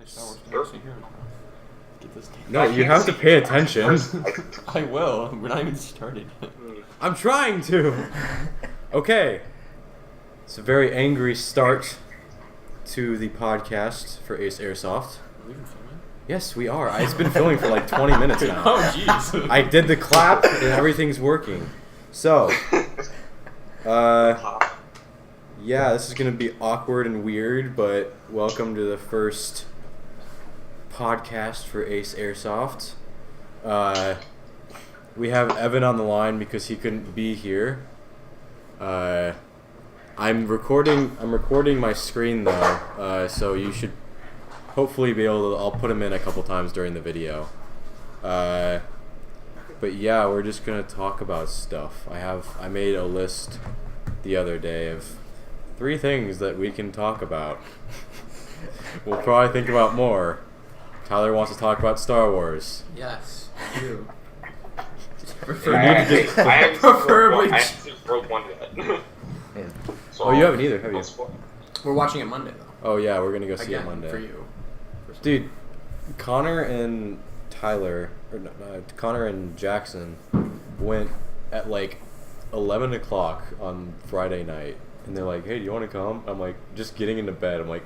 Star Wars Galaxy Heroes. Get this game. No, you have to pay attention. I will. We're not even started yet. I'm trying to. Okay. It's a very angry start to the podcast for Ace Airsoft. Are we even filming? Yes, we are. It's been filming for like 20 minutes now. Oh, jeez. I did the clap and everything's working. So, yeah, this is going to be awkward and weird, but welcome to the first podcast for Ace Airsoft. We have Evan on the line because he couldn't be here. I'm recording my screen though, so you should hopefully be able to. I'll put him in a couple times during the video. But yeah, we're just gonna talk about stuff. I made a list the other day of 3 things that we can talk about. We'll probably think about more. Tyler wants to talk about Star Wars. Yes, I do. I haven't Rogue One yet. Yeah. So Oh, you haven't either, have you? We're watching it Monday, though. Oh yeah, we're gonna go see Again, it Monday. for you. Dude, Connor and Connor and Jackson went at like 11 o'clock on Friday night, and they're like, "Hey, do you want to come?" I'm like, just getting into bed. I'm like,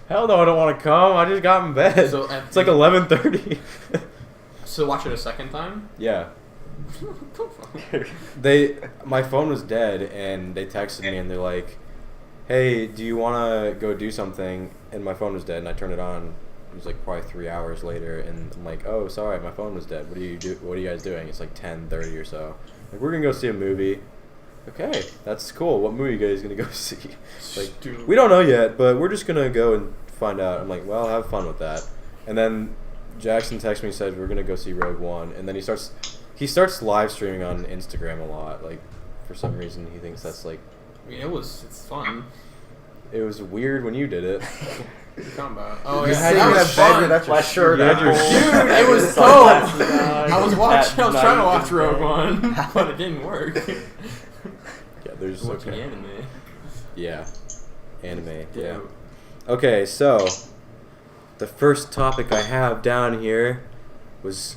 "Hell no, I don't want to come. I just got in bed." So it's like 11:30. So watch it a second time? Yeah. My phone was dead, and they texted me, and they're like, "Hey, do you want to go do something?" And my phone was dead, and I turned it on. It was like probably 3 hours later, and I'm like, "Oh, sorry, my phone was dead. What are you guys doing?" It's like 10:30 or so. Like, we're gonna go see a movie. Okay, that's cool. What movie are you guys gonna go see? Like, we don't know yet, but we're just gonna go and find out. I'm like, well, have fun with that. And then Jackson texted me and said we're gonna go see Rogue One, and then he starts live streaming on Instagram a lot. Like, for some reason, he thinks that's like. I mean, it's fun. It was weird when you did it. What are you talking about? Oh, You yeah, had that your was fun. That's your shirt. You had your Dude, it was dope. I was trying to watch Rogue One, but it didn't work. Yeah, there's Watching okay. anime. Yeah, anime. Yeah. Dude. Okay, so the first topic I have down here was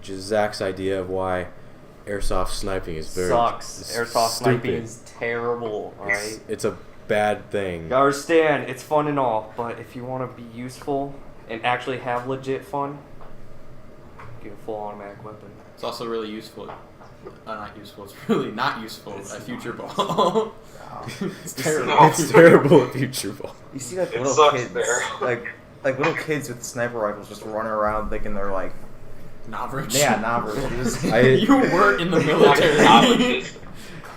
just Zach's idea of why airsoft sniping is very Sucks. Airsoft stupid. sniping is terrible, alright? It's a bad thing. You understand, it's fun and all, but if you want to be useful and actually have legit fun, get a full automatic weapon. It's also really useful. Not useful. It's really not useful at Future Ball. It's terrible. It's terrible at Future Ball. You see like It little sucks kids, there. like little kids with sniper rifles just running around thinking they're like, Novrich. yeah, novices. You were in the military.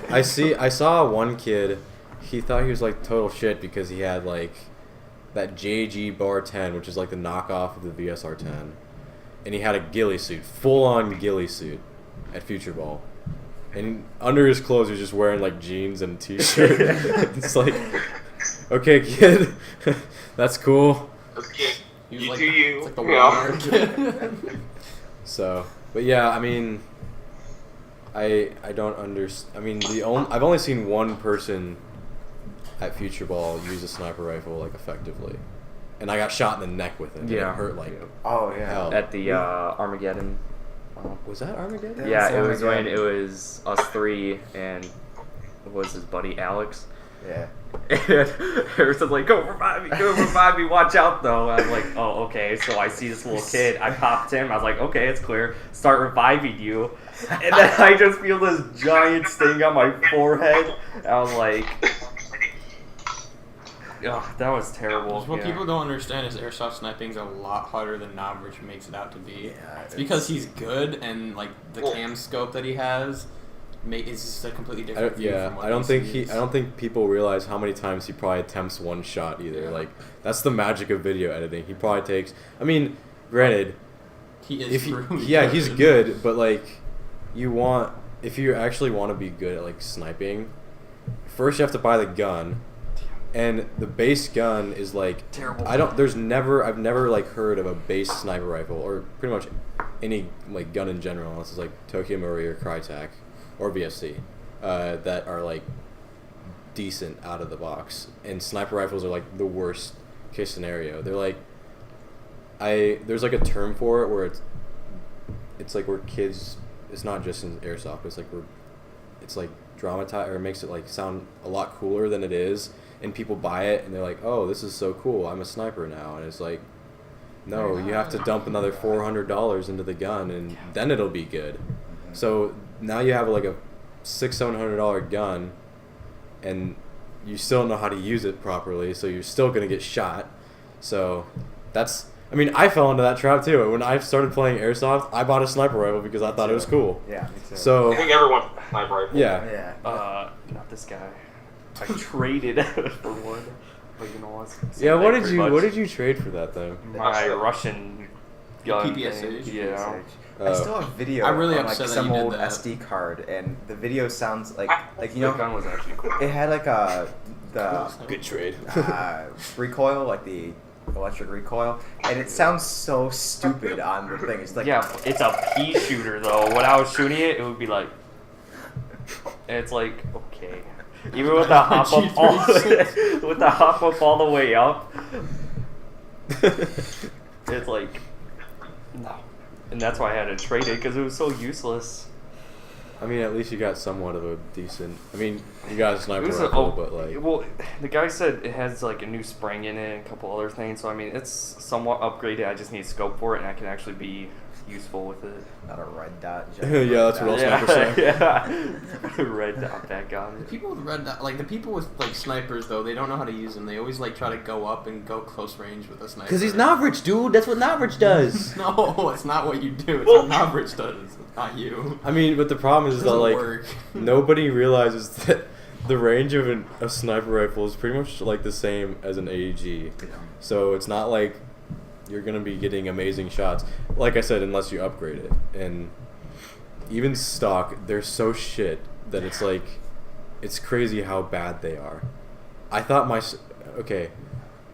I saw one kid. He thought he was like total shit because he had like that JG Bar 10, which is like the knockoff of the VSR 10, and he had a ghillie suit, full on ghillie suit, at Future Ball, and under his clothes he was just wearing like jeans and a t-shirt. It's like, okay, kid, that's cool. Okay, He was you like, do you. It's like the Yeah. Walmart kid. So, but yeah, I mean, I don't understand. I mean, I've only seen one person at Future Ball use a sniper rifle like effectively, and I got shot in the neck with it. And Yeah. it hurt like Oh yeah. hell. At the Armageddon. Was that Armageddon? Yeah, it was Armageddon. when it was us 3 and it was his buddy Alex. Yeah. And Harrison's like, go revive me, watch out though. I was like, oh, okay. So I see this little kid, I popped him, I was like, okay, it's clear, start reviving you. And then I just feel this giant sting on my forehead. I was like, oh, that was terrible. What people don't understand is airsoft sniping's a lot harder than Novrich makes it out to be. Yeah, It's because he's good and like the cam scope that he has it's just a completely different view from what I don't he think sees. I don't think people realize how many times he probably attempts one shot either. Yeah. Like, that's the magic of video editing. He probably takes. I mean, granted, He is really he's good, but like, if you actually want to be good at like sniping, first you have to buy the gun, and the base gun is like Terrible. I've never like heard of a base sniper rifle or pretty much any like gun in general unless it's like Tokyo Marui or Crytek or VSC that are like decent out of the box. And sniper rifles are like the worst case scenario. They're like there's like a term for it where it's like where kids, it's not just in airsoft, it's like it's like dramatized, or it makes it like sound a lot cooler than it is, and people buy it and they're like, oh, this is so cool, I'm a sniper now, and it's like, no, you have to dump another $400 into the gun and then it'll be good. So now you have like a $600-700 gun and you still don't know how to use it properly, so you're still gonna get shot. So that's, I mean, I fell into that trap too. When I started playing airsoft, I bought a sniper rifle because I thought it was cool. Yeah, me too. So I think everyone's a sniper rifle. yeah. Not this guy. I traded for one. But you know what? Yeah, what did you trade for that though? My Russian gun. PPSH? thing. Yeah. I still have video I'm really on like upset that some you did old that. SD card, and the video sounds like you The know, gun was actually cool. it had like the Good trade. recoil, like the electric recoil, and it sounds so stupid on the thing. It's like Yeah, it's a pea shooter though. When I was shooting it, it would be like, it's like okay. Even with the hop up all with the hop up all the way up, it's like no, and that's why I had to trade it because it was so useless. I mean, at least you got somewhat of a decent. I mean, you got a It sniper was rifle, but like, well, the guy said it has like a new spring in it and a couple other things. So I mean, it's somewhat upgraded. I just need scope for it, and I can actually be useful with it. not a red dot. Yeah, that's what else snipers say. Yeah, red dot back on The it. people with red dot, like the people with like snipers though, they don't know how to use them. They always like try to go up and go close range with a sniper. Because he's Novrich, dude. That's what Novrich does. No, it's not what you do. It's what Novrich does, not you. I mean, but the problem is It that doesn't like work. nobody realizes that the range of a sniper rifle is pretty much like the same as an AEG. So it's not like you're gonna be getting amazing shots. Like I said, unless you upgrade it. And even stock, they're so shit that it's like, it's crazy how bad they are. I thought okay,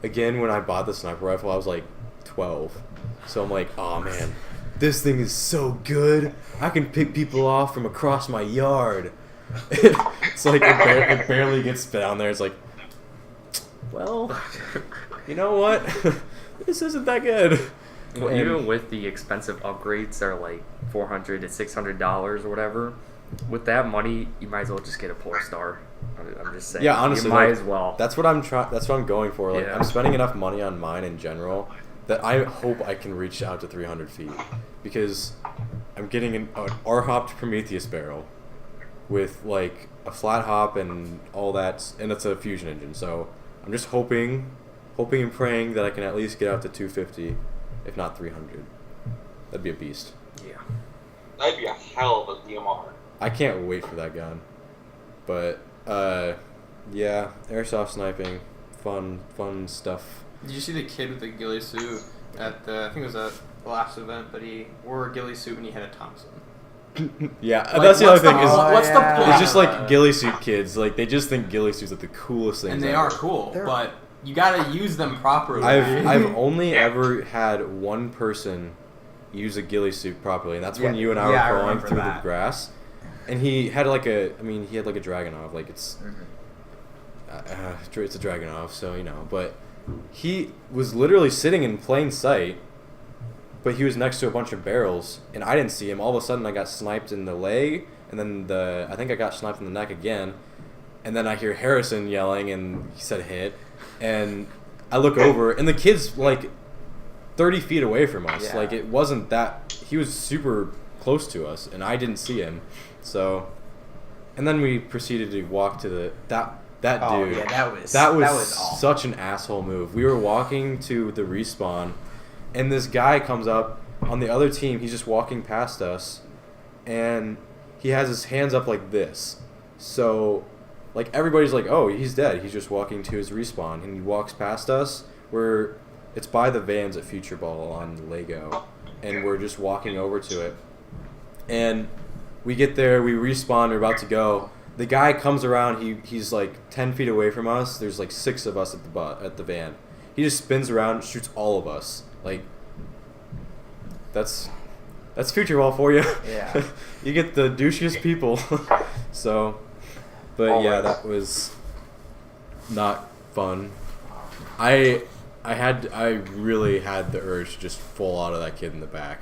again, when I bought the sniper rifle, I was like 12. So I'm like, oh man, this thing is so good. I can pick people off from across my yard. It's like it barely gets down there. It's like, well, you know what? This isn't that good. Well, And- even with the expensive upgrades that are like $400 to $600 or whatever, with that money, you might as well just get a Polestar. I'm just saying. Yeah, honestly, you might like, as well. That's what I'm trying. That's what I'm going for. Like, Yeah. I'm spending enough money on mine in general that I hope I can reach out to 300 feet, because I'm getting an R-hopped Prometheus barrel with like a flat hop and all that, and it's a fusion engine. So I'm just hoping and praying that I can at least get out to 250, if not 300. That'd be a beast. Yeah. That'd be a hell of a DMR. I can't wait for that gun. But yeah, airsoft sniping, fun stuff. Did you see the kid with the ghillie suit at the? I think it was at the last event, but he wore a ghillie suit and he had a Thompson. Yeah, Like, that's the other what's thing. the- Is what's the point? It's just like ghillie suit kids. Like they just think ghillie suits are the coolest things. And they ever. are cool, They're- but you gotta use them properly. I've only ever had one person use a ghillie suit properly, and that's when Yeah, you and I yeah, I were crawling remember through that. the grass. And he had like a Dragunov, like it's it's a Dragunov, so you know. But he was literally sitting in plain sight, but he was next to a bunch of barrels, and I didn't see him. All of a sudden, I got sniped in the leg, and then I think I got sniped in the neck again, and then I hear Harrison yelling, and he said hit, and I look over, and the kid's like 30 feet away from us. Yeah. Like it wasn't that he was super close to us, and I didn't see him. So, and then we proceeded to walk to that Oh, dude. yeah, that was awful. Such an asshole move. We were walking to the respawn, and this guy comes up on the other team. He's just walking past us, and he has his hands up like this. So, like everybody's like, "Oh, he's dead." He's just walking to his respawn, and he walks past us. It's by the Vans at Future Ball on Lego, and we're just walking over to it, and we get there, we respawn, we're about to go. The guy comes around, he's like 10 feet away from us. There's like 6 of us at the van. He just spins around, shoots all of us. Like, that's Future Ball for you. Yeah. You get the douchiest people. So, but yeah, that was not fun. I really had the urge to just fall out of that kid in the back.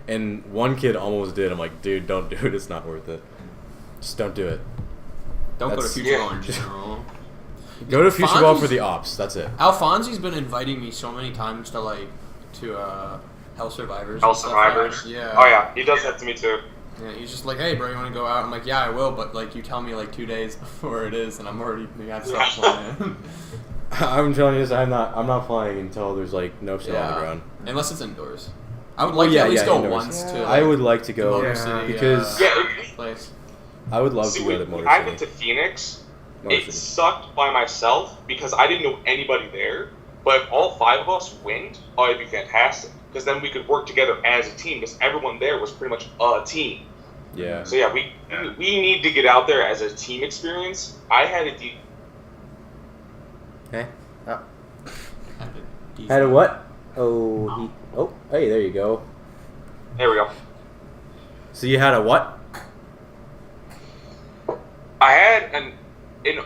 And one kid almost did. I'm like, dude, don't do it. It's not worth it. Just don't do it. Don't go to That's- Future Ball in general. Go to Future Ball for Fonzie's- the ops. That's it. Alfonsi's been inviting me so many times to Hell Survivors. Hell and stuff. Survivors. Yeah. Oh yeah, he does that to me too. Yeah, he's just like, hey, bro, you want to go out? I'm like, yeah, I will, but like, you tell me like 2 days before it is, and I'm already got stuff planned. I'm telling you this. I'm not playing until there's like no snow on the ground. Unless it's indoors. I would like to yeah, at least go indoors. once to. I would like to go Motor City, because place. I would love See, to go to when Motor I City. went to Phoenix, Motor it City. sucked by myself because I didn't know anybody there. But if all 5 of us went, oh, it'd be fantastic. Because then we could work together as a team. Because everyone there was pretty much a team. Yeah. So yeah, we need to get out there as a team experience. I had a Hey. Decent. Had a what? Oh, hey, there you go. There we go. So you had a what? I had an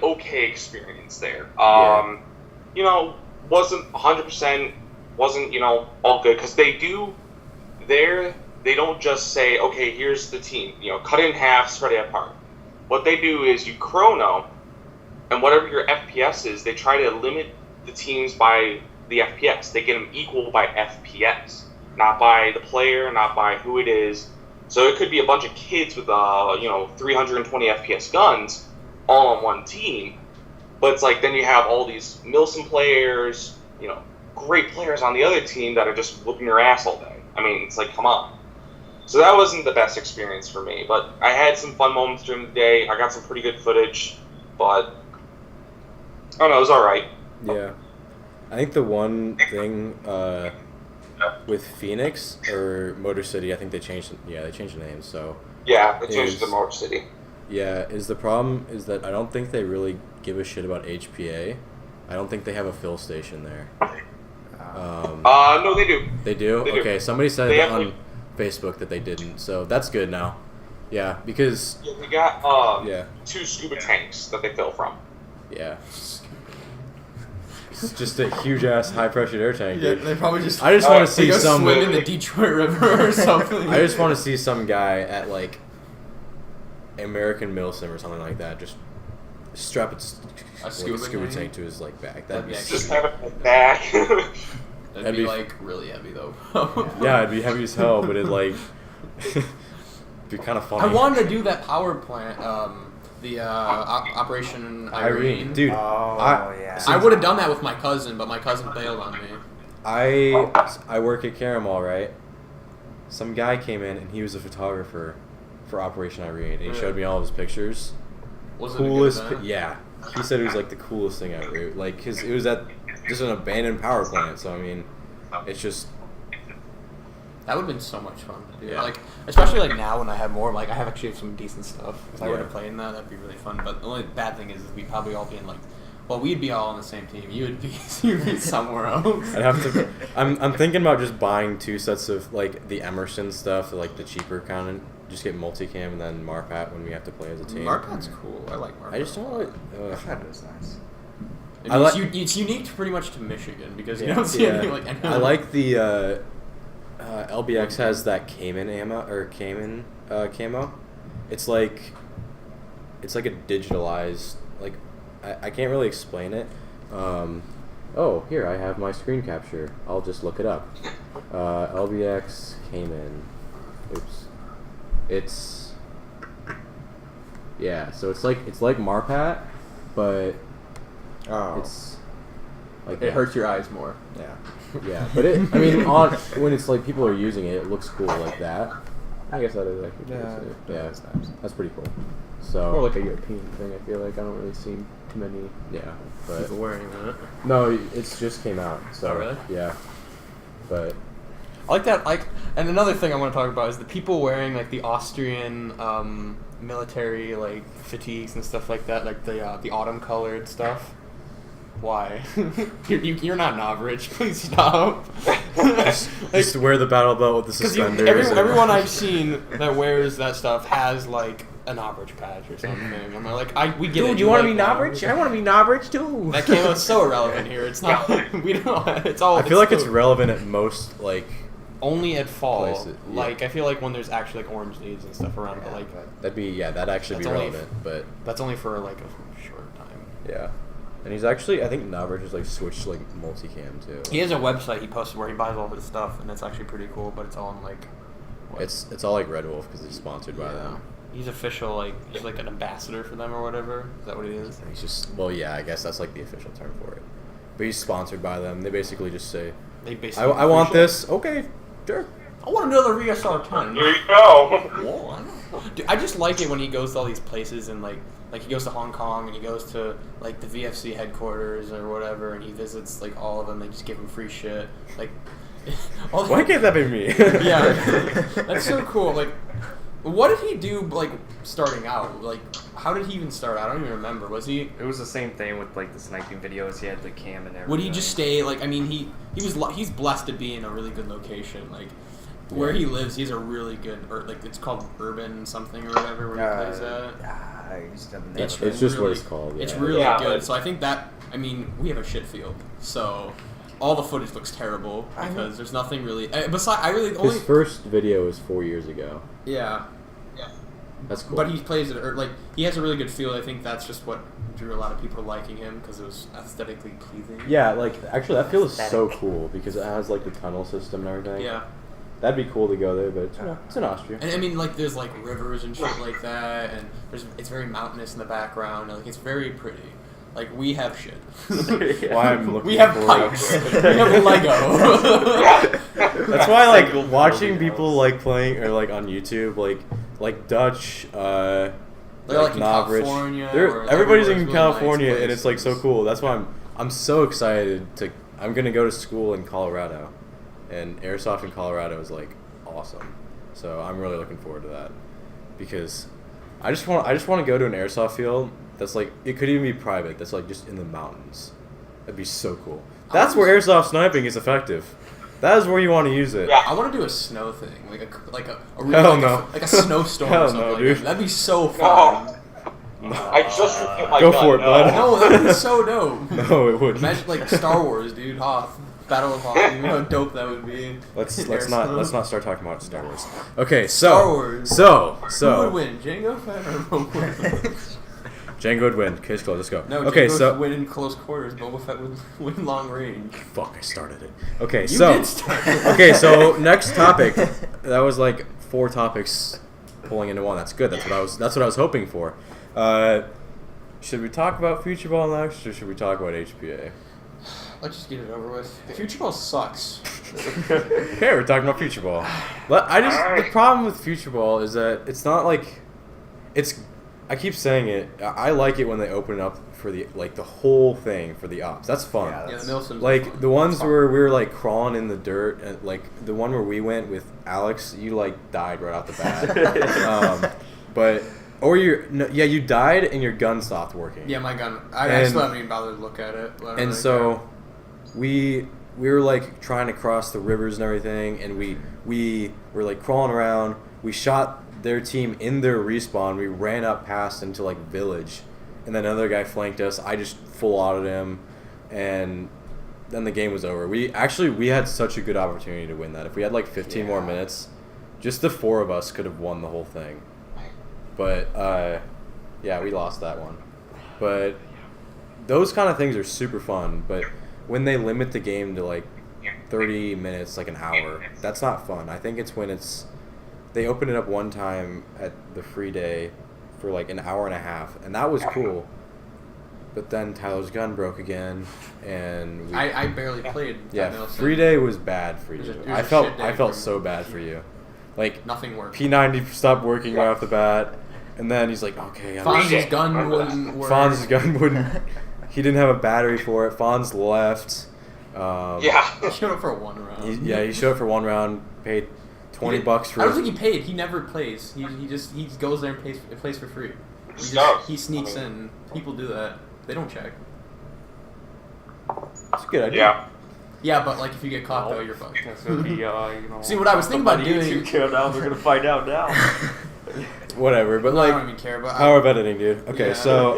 okay experience there. Yeah. You know, wasn't 100%, wasn't, you know, all good because they don't just say, okay, here's the team, you know, cut it in half, spread it apart. What they do is you chrono, and whatever your FPS is, they try to limit the teams by the FPS. They get them equal by FPS, not by the player, not by who it is. So it could be a bunch of kids with 320 FPS guns all on one team, but it's like then you have all these Milsim players, you know, great players on the other team that are just whooping your ass all day. I mean, it's like, come on. So that wasn't the best experience for me, but I had some fun moments during the day. I got some pretty good footage, but I don't know, it was all right. Yeah. I think the one thing with Phoenix or Motor City, I think they changed the name. So Yeah, it changed Is- to Motor City. yeah, the problem is that I don't think they really give a shit about HPA. I don't think they have a fill station there. No, they do. They do? They do. Okay, somebody said They that have, on like- Facebook that they didn't, so that's good now. Yeah, because Yeah, they got yeah, 2 scuba tanks that they fill from. yeah. It's just a huge ass high pressure air tank, Yeah, dude. they probably just. I just want to They see go some. swim in the Detroit River or something. I just want to see some guy at like American Milsim or something like that just strap a scuba tank to his like back. That'd be Just have it in the back. That'd be be- like really heavy though. Yeah, it'd be heavy as hell, but it like be kind of funny. I wanted to do that power plant, the Operation Irene. Dude. Oh, yeah. I would have done that with my cousin, but my cousin bailed on me. I work at Caramel, right? Some guy came in and he was a photographer for Operation Irene, and he showed me all of his pictures. Was Coolest, it a good event? yeah. He said it was like the coolest thing ever. Like, cause it was at just an abandoned power plant. So I mean, it's just That would have been so much fun to do. Yeah. Like, especially like now when I have more, like I have actually some decent stuff. If I were to Yeah. play in that, that'd be really fun. But the only bad thing is we'd probably all be in like, well, we'd be all on the same team. You'd be somewhere else. I'd have to. I'm thinking about just buying 2 sets of like the Emerson stuff, like the cheaper kind of. Just get multicam and then Marpat when we have to play as a team. Marpat's cool. I like Marpat. I just don't like. That was nice. I I mean, like- it's unique to pretty much to Michigan because you Yeah, don't see yeah. anything like anything. I like the LBX has that Cayman ammo or Cayman camo. It's like a digitalized like I can't really explain it. Oh, here I have my screen capture. I'll just look it up. LBX Cayman. Oops. It's yeah. So it's like Marpat, but Oh. it's like It hurts your eyes more. Yeah. yeah, but I mean, when it's like people are using it, it looks cool like that. I guess that is actually Yeah, cool too. that Yeah, is nice. that's pretty cool. So More like a European thing. I feel like I don't really see too many yeah, but people wearing that. no, it's just came out. So Oh, really? Yeah, but I like that. And another thing I want to talk about is the people wearing like the Austrian military like fatigues and stuff like that, like the autumn colored stuff. Why? you're not an average. Please stop. just wear the battle belt with the Because suspenders. everyone I've seen that wears that stuff has like an average patch or something. I'm like, we get it. Dude, you want to like be that. average? I want to be average too. That camo's so irrelevant here. It's not. We don't. It's all. I feel like it's the- relevant at most like. only at fall. Places, yeah. Like I feel like when there's actually like orange leaves and stuff around, but like That'd actually be That's only relevant, but that's only for like a short time. yeah. And he's actually, I think Navarre has like switched to like multicam too. He has a website he posted where he buys all his stuff, and it's actually pretty cool. But it's all in like. What? It's all like Red Wolf because he's sponsored by them. He's official, like he's like an ambassador for them or whatever. Is that what he is? And he's just, well, yeah, I guess that's like the official term for it. But he's sponsored by them. They basically just say, They basically. I want this. Okay, sure. I want another VSR 10. Here you go. Whoa, I know. Dude, I just like it when he goes to all these places and like he goes to Hong Kong and he goes to like the VFC headquarters or whatever and he visits like all of them. They just give him free shit. Like, all Why can't that be me? Yeah, that's so cool. Like, what did he do? Like starting out, like how did he even start? I don't even remember. Was he? It was the same thing with like the sniping videos. He had the cam and everything. Would he just stay? Like, I mean, he's blessed to be in a really good location. Like, where he lives, he's a really good, or like it's called urban something or whatever where he plays at. I just don't know. It's just what it's called. It's yeah. really Yeah, good. but- So I think that, I mean, we have a shit field, so all the footage looks terrible because there's nothing really. Besides, I really only. His first video was 4 years ago. Yeah, That's cool. but he plays it, or like he has a really good field. I think that's just what drew a lot of people liking him because it was aesthetically pleasing. Yeah, like actually that feels so cool because it has like the tunnel system and everything. Yeah. That'd be cool to go there, but it's in Austria. And I mean, like, there's like rivers and shit like that, and it's very mountainous in the background. And, like, it's very pretty. Like, we have shit. Why I'm looking We have for pipes. We have Lego. That's why like watching people like playing or like on YouTube like Dutch They're like in Navarre. California. or Everybody's everywhere. in It's really California nice and it's like so places. cool. That's why I'm so excited I'm gonna go to school in Colorado, and Airsoft in Colorado is like awesome. So I'm really looking forward to that because I just want to go to an airsoft field that's like, it could even be private, that's like just in the mountains. That'd be so cool. That's where airsoft sniping is effective. That is where you want to use it. Yeah. I want to do a snow thing, like a really, Hell like, no. like a snowstorm Hell or something no, like dude. that. That'd be so fun. I just repeat my Go gun, for it, no. bud. No, that'd be so dope. No, it wouldn't. Imagine like Star Wars, dude. Hoth. Battle of Hoth. You know how dope that would be. Let's Airsoft. not start talking about Star Wars. Okay, Star Wars. So Who would win, Django Fett or Boba Fett? Django would win. Case closed. Let's go. No, okay, Django so would win in close quarters. Boba Fett would win long range. fuck, I started it. Okay, You so did start it. okay, so next topic. That was like 4 topics pulling into one. That's good. That's what I was hoping for. Should we talk about Future Ball next, or should we talk about HPA? Let's just get it over with. Future Ball sucks. Okay, we're talking about Future Ball. The problem with Future Ball is that it's not like it's. I keep saying it. I like it when they open it up for the whole thing for the ops. That's fun. Yeah, Yeah, the Milsims. Like the ones where we were like crawling in the dirt, and like the one where we went with Alex, you like died right off the bat. You died and your gun stopped working. Yeah, my gun. I And- still haven't even bothered to look at it. but I don't And really so care. we were like trying to cross the rivers and everything, and we were like crawling around. We shot their team in their respawn. We ran up past into like village, and then another guy flanked us. I just full autoed him, and then the game was over. We had such a good opportunity to win that. If we had like 15 more minutes, just the 4 of us could have won the whole thing. But we lost that one. But those kind of things are super fun. But when they limit the game to like 30 minutes, like an hour, that's not fun. I think it's when they opened it up one time at the free day for like an hour and a half, and that was cool. But then Tyler's gun broke again, and I barely played. yeah, that Milsim. free day was bad for you. It was a I shit felt day for me. so bad for you. Like Nothing worked. P90 stopped working right off the bat, and then he's like, okay, Fonz's gun wouldn't work. Fonz's gun wouldn't. He didn't have a battery for it. Fonz left. Yeah. He showed up for 1 round. He showed up for 1 round, paid $20 for I don't his- think he paid. He never plays. He just goes there and plays for free. He sneaks in. People do that. They don't check. It's a good idea. Yeah. Yeah, but like if you get caught though, you're fucked. That's gonna be, See, what I was thinking about doing- YouTube channel now, they're gonna find out now. whatever. But No, I like, don't even care. But power of editing, dude. Okay, Yeah. so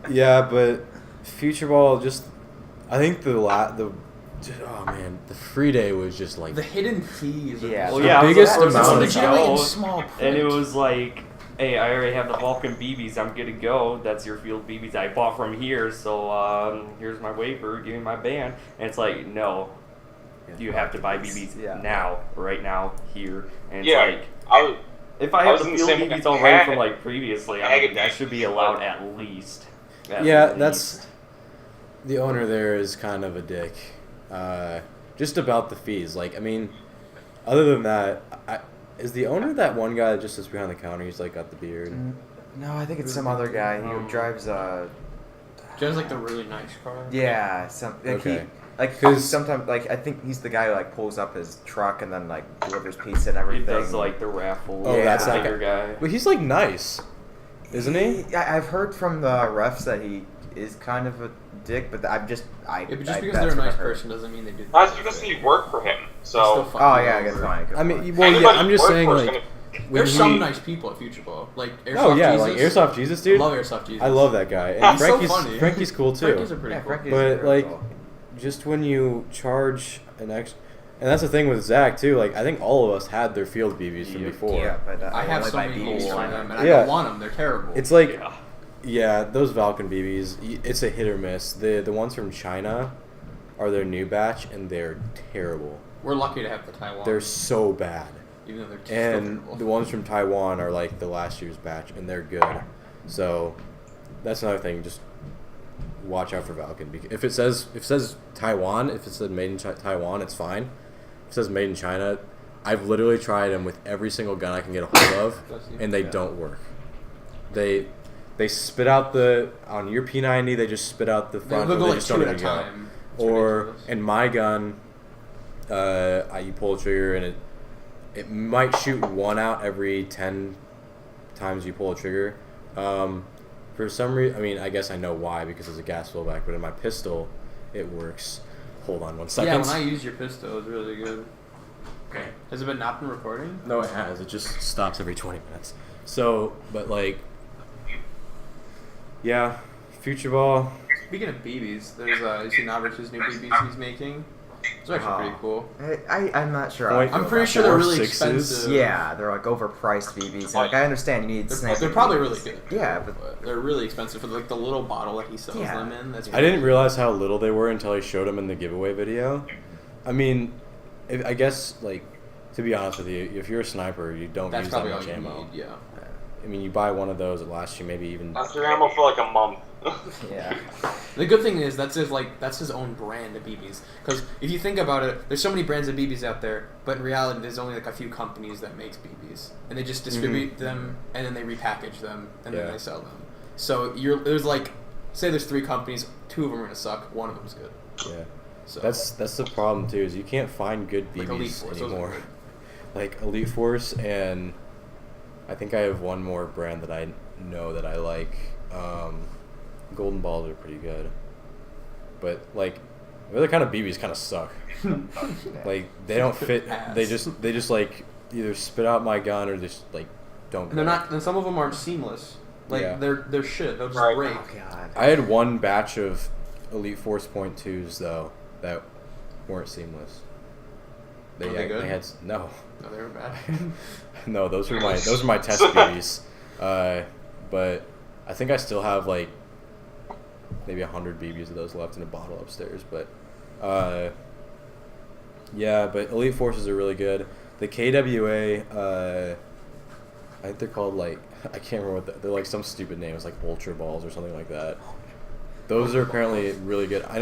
yeah, but Future Ball just, I think the free day was just like the hidden fees. Are Yeah. just- Well, the yeah, biggest I was amount supposed of to legitimately in go, small print. and it was like, hey, I already have the Vulcan BBs. I'm good to go. That's your field BBs I bought from here. So here's my waiver. Give me my band. And it's like, no, you have to buy BBs now, right now, here. And it's Yeah, like, I if I I have was the in field the same- BBs already Ag- from like previously, I Ag- mean, that should be allowed at least. At Yeah, least. that's the owner there is kind of a dick. Just about the fees. Like, I mean, other than that, is the owner that one guy that just sits behind the counter? He's like got the beard. No, I think it's some other guy. He drives Joe's like the really nice car. yeah, some like Okay. like 'Cause- sometimes like I think he's the guy who like pulls up his truck and then like delivers pizza and He everything. does like the raffle. Oh, that's that bigger guy. But he's like nice, isn't he? I've heard from the refs that he is kind of a dick, but Yeah, but just because that's they're a what I've nice heard. person doesn't mean they do. that's because he worked for him. Still So fucking Oh yeah, I guess over. fine. I mean, well, yeah. Anybody I'm just work saying, for is like, gonna- when There's he- some nice people at Future Ball, like Airsoft Oh yeah, Jesus. like Airsoft Jesus, dude. I love Airsoft Jesus. I love that guy, and He's so Frankie's funny. Frankie's cool too. Frankie's a pretty Yeah, cool. Frankie's But very like, cool. just when you charge an extra, and that's the thing with Zach too. Like, I think all of us had their field BBs from Yeah. before. Yeah, but I have only so buy many BBs BBs from from them, and I Yeah. don't want them. They're terrible. It's like, Yeah. yeah, those Valken BBs. It's a hit or miss. The ones from China are their new batch, and they're terrible. We're lucky to have the Taiwan. They're so bad. even though they're still And terrible. the ones from Taiwan are like the last year's batch, and they're good. So that's another thing. Just watch out for Valken. If it says Taiwan, if it said made in Taiwan, it's fine. If it says made in China, I've literally tried them with every single gun I can get a hold of, and they don't work. They spit out on your P90. They just spit out the front. They'll or go they like just two don't at a even go. time. It's Or ridiculous. in my gun, you pull the trigger and it might shoot one out every 10 times you pull a trigger. For some reason, I mean, I guess I know why, because it's a gas flowback, but in my pistol, it works. Hold on 1 second. Yeah, when I use your pistol, it's really good. Okay. Has it not been recording? No, it has. It just stops every 20 minutes. So, but like, yeah, Future Ball. Speaking of BBs, there's you see Navrach's new BBs he's making. It's actually pretty cool. I'm not sure. Point- how I I'm feel pretty about sure that. they're really 4.6s. expensive. Yeah, they're like overpriced BBs. And, like I understand you need They're, sniper they're probably BBs. really good. Yeah, but But they're really expensive for like the little bottle that he sells Yeah. them in. That's I didn't realize how little they were until I showed them in the giveaway video. I mean, I guess, like, to be honest with you, if you're a sniper, you don't That's use that probably all much you ammo. need. Yeah. I mean, you buy one of those, it lasts you maybe even. That's your ammo for like a month. yeah. The good thing is that's his own brand of BBs. Because if you think about it, there's so many brands of BBs out there, but in reality, there's only like a few companies that makes BBs, and they just distribute them, and then they repackage them, and then Yeah. they sell them. So there's like, say there's 3 companies, 2 of them are gonna suck, 1 of them's good. Yeah. So That's the problem too, is you can't find good Like Elite BBs Force, those are anymore. good. Like Elite Force, and I think I have one more brand that I know that I like. Golden Balls are pretty good, but like the other kind of BBs kind of suck. Like they don't fit. Ass. They just like either spit out my gun or just like don't. and they're go. not. And some of them aren't seamless. Like Yeah. they're shit. They'll just Right. break. Oh god. I had one batch of Elite Force .2s though that weren't seamless. Were they good? They had no. No, they were bad. No, those were my test BBs. But I think I still have like maybe 100 BBs of those left in a bottle upstairs. But yeah, but Elite Forces are really good. The KWA, I think they're called like I can't remember what they're like, some stupid name. It's like Ultra Balls or something like that. Those are apparently really good. I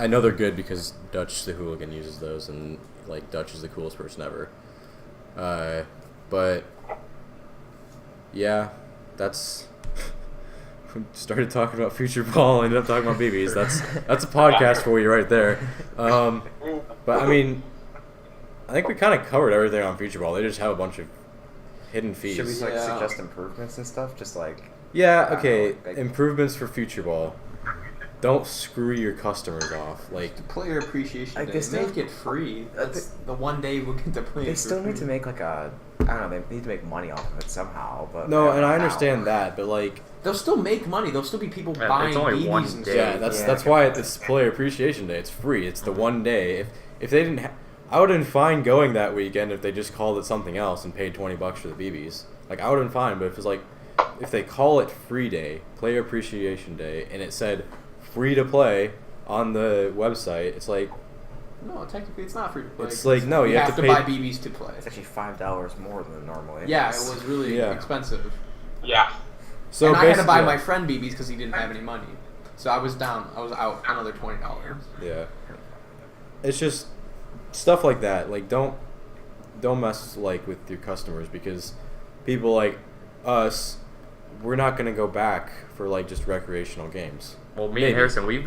know they're good because Dutch the Hooligan uses those, and like Dutch is the coolest person ever. But yeah, that's we started talking about Future Ball, ended up talking about BBs. That's a podcast for you right there. But I mean, I think we kind of covered everything on Future Ball. They just have a bunch of hidden fees. Should we like Yeah. suggest improvements and stuff? Just like Yeah, I okay. don't know, like- Improvements for Future Ball. Don't screw your customers off. Like, Player appreciation Like, day. they still- Make it free. That's the one day we'll get to play. they it for still need free. to make like a I don't know. They need to make money off of it somehow. But No, and I how. understand that, but like, They'll still make money. There'll still be people Yeah, buying it's only one BBs and day. yeah, stuff. that's why it's Player Appreciation Day. It's free. It's the one day. If they didn't, I would have been fine going that weekend if they just called it something else and paid $20 for the BBs. Like I would have been fine. But if it's like, if they call it Free Day, Player Appreciation Day, and it said free to play on the website, it's like, No, technically it's not free to play. It's like, no, you have to pay- buy BBs to play. It's actually $5 more than normally. Yeah, it was really Yeah. expensive. Yeah. so and I had to buy basically- my friend BBs because he didn't have any money. So I was down. I was out another $20. Yeah. It's just stuff like that. Like don't mess like with your customers, because people like us, we're not gonna go back for like just recreational games. Well, me Maybe. and Harrison, we've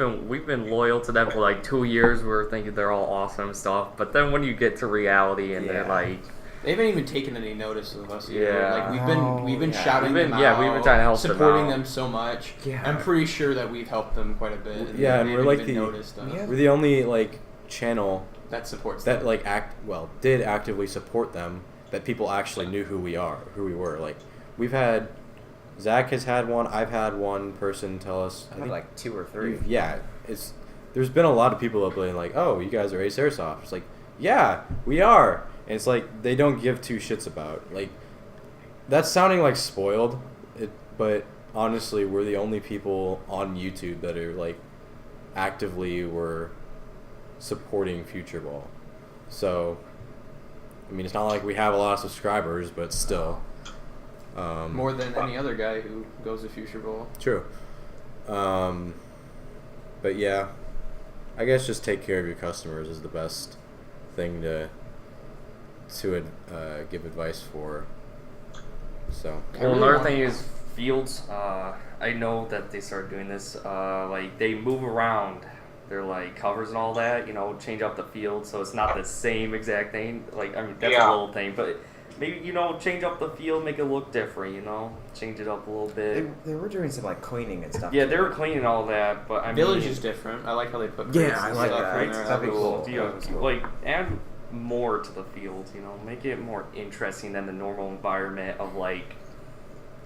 been loyal to them for like 2 years. We're thinking they're all awesome and stuff, but then when you get to reality and they're Yeah. like, They haven't even taken any notice of us either. Yeah. Like Oh, we've been yeah. shouting We've been- them yeah, out, we've been trying to help them supporting out. them so much. Yeah. I'm pretty sure that we've helped them quite a bit. And Yeah, they and we're haven't like even the- noticed us. Yeah. We're the only like channel That supports that them. like did actively support them, that people actually knew who we were. Like we've had, Zach has had one, I've had one person tell us. I had like 2 or 3. Yeah, there's been a lot of people that have been like, oh, you guys are Ace Airsoft. It's like, yeah, we are. And it's like they don't give two shits about. Like, that's sounding like spoiled, but honestly, we're the only people on YouTube that are like actively were supporting Future Ball. So, I mean, it's not like we have a lot of subscribers, but still. More than any other guy who goes to Future Bowl. True. But yeah, I guess just take care of your customers is the best thing to give advice for. So. well, another thing is fields. I know that they started doing this. Like they move around their like covers and all that. You know, change up the field so it's not the same exact thing. Like I mean, that's Yeah. a little thing, but maybe change up the field, make it look different. Change it up a little bit. They were doing some like cleaning and stuff. Yeah, too. they were cleaning all that, but I Village mean, is different. I like how they put Yeah, crates I and like stuff that. in there. That'd be cool. Yeah, That was cool. like add more to the field. Make it more interesting than the normal environment of like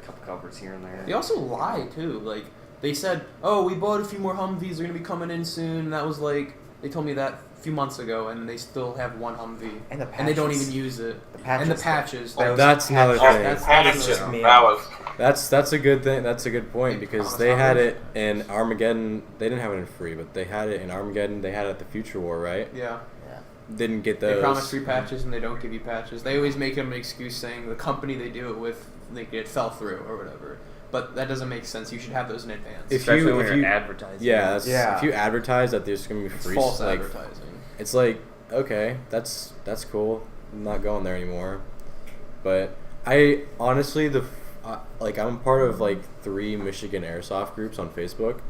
a couple covers here and there. They also lie too. Like they said, "Oh, we bought a few more Humvees. They're gonna be coming in soon." And that was like they told me that a few months ago, and they still have one Humvee, And the they don't patches. even use it. The patches. And the patches. Those That's another patches. thing. That's Patches. another- That was. That's a good thing. That's a good point, They because promised they had others. it in Armageddon. They didn't have it in free, but they had it in Armageddon. They had it at the Future War, right? Yeah. Didn't get They those. promise free patches and they don't give you patches. They always make an excuse saying the company they do it with, it fell through or whatever. But that doesn't make sense. You should have those in advance. If Especially you- when if you're you- advertising. Yeah, Yeah. if you advertise that there's gonna be it's free, false like, advertising. it's like, okay, that's cool. I'm not going there anymore. But I honestly, I'm part of like 3 Michigan Airsoft groups on Facebook,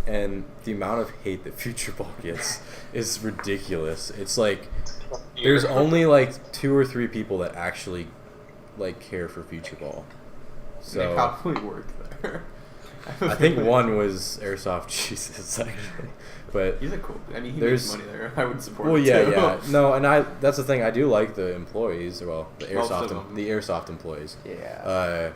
and the amount of hate that Future Ball gets is ridiculous. It's like there's only like 2 or 3 people that actually like care for Future Ball. They So probably work there. I think one was Airsoft Jesus actually, but He's a cool. I mean, he There's- makes money there. I would support. well, him yeah, too. yeah, no, and that's the thing. I do like the employees. Well, the Most Airsoft, of them. the Airsoft employees. Yeah.